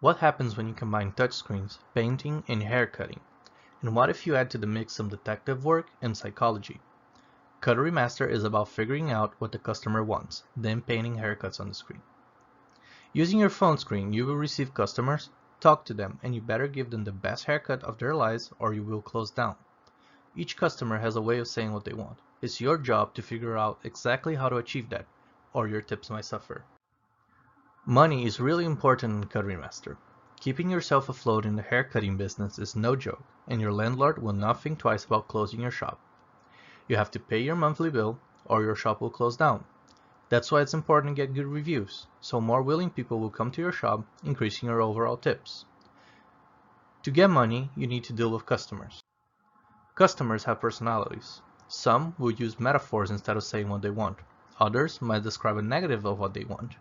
What happens when you combine touchscreens, painting, and haircutting? And what if you add to the mix some detective work and psychology? Cuttery Master is about figuring out what the customer wants, then painting haircuts on the screen. Using your phone screen, you will receive customers, talk to them, and you better give them the best haircut of their lives or you will close down. Each customer has a way of saying what they want. It's your job to figure out exactly how to achieve that, or your tips might suffer. Money is really important in Cuttery Master. Keeping yourself afloat in the haircutting business is no joke, and your landlord will not think twice about closing your shop. You have to pay your monthly bill, or your shop will close down. That's why it's important to get good reviews, so more willing people will come to your shop, increasing your overall tips. To get money, you need to deal with customers. Customers have personalities. Some will use metaphors instead of saying what they want. Others might describe a negative of what they want.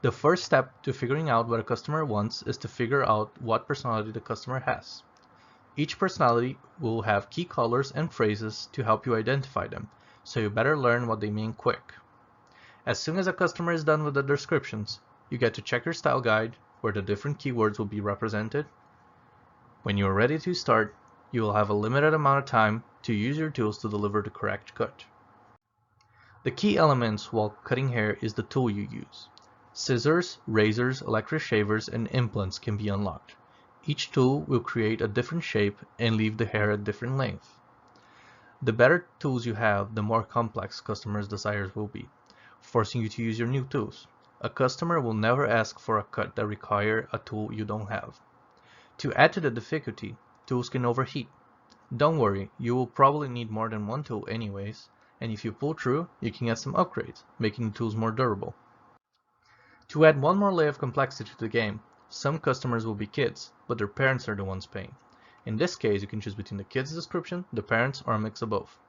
The first step to figuring out what a customer wants is to figure out what personality the customer has. Each personality will have key colors and phrases to help you identify them, so you better learn what they mean quick. As soon as a customer is done with the descriptions, you get to check your style guide, where the different keywords will be represented. When you are ready to start, you will have a limited amount of time to use your tools to deliver the correct cut. The key elements while cutting hair is the tool you use. Scissors, razors, electric shavers, and implants can be unlocked. Each tool will create a different shape and leave the hair at different length. The better tools you have, the more complex customers' desires will be, forcing you to use your new tools. A customer will never ask for a cut that requires a tool you don't have. To add to the difficulty, tools can overheat. Don't worry, you will probably need more than one tool anyways, and if you pull through, you can get some upgrades, making the tools more durable. To add one more layer of complexity to the game, some customers will be kids, but their parents are the ones paying. In this case, you can choose between the kid's description, the parents, or a mix of both.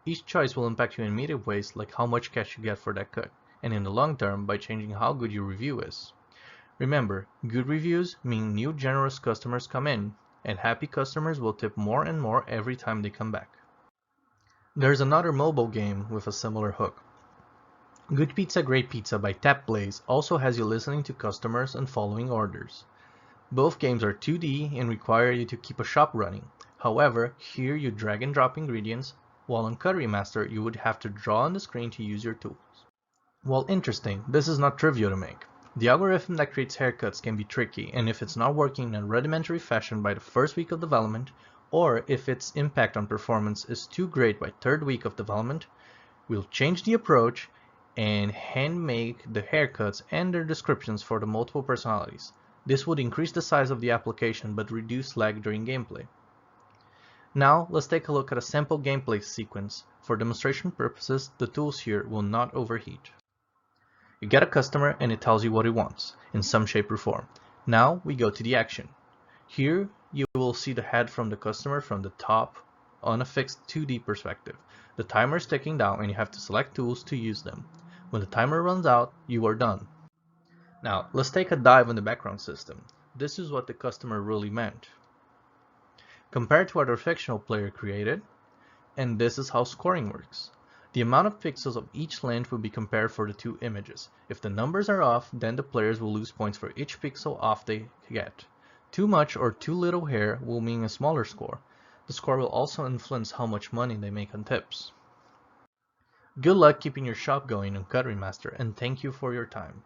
Each choice will impact you in immediate ways, like how much cash you get for that cut, and in the long term by changing how good your review is. Remember, good reviews mean new generous customers come in, and happy customers will tip more and more every time they come back. There's another mobile game with a similar hook. Good Pizza Great Pizza by Tap Blaze also has you listening to customers and following orders. Both games are 2D and require you to keep a shop running. However, here you drag and drop ingredients, while on Cuttery Master you would have to draw on the screen to use your tools. While interesting, this is not trivial to make. The algorithm that creates haircuts can be tricky, and if it's not working in a rudimentary fashion by the first week of development, or if its impact on performance is too great by third week of development, we'll change the approach and hand make the haircuts and their descriptions for the multiple personalities. This would increase the size of the application but reduce lag during gameplay. Now let's take a look at a sample gameplay sequence. For demonstration purposes, the tools here will not overheat. You get a customer and it tells you what it wants, in some shape or form. Now we go to the action. Here you will see the head from the customer from the top on a fixed 2D perspective. The timer is ticking down and you have to select tools to use them. When the timer runs out, you are done. Now, let's take a dive on the background system. This is what the customer really meant, compared to what our fictional player created, and this is how scoring works. The amount of pixels of each length will be compared for the two images. If the numbers are off, then the players will lose points for each pixel off they get. Too much or too little hair will mean a smaller score. The score will also influence how much money they make on tips. Good luck keeping your shop going on Cuttery Master, and thank you for your time.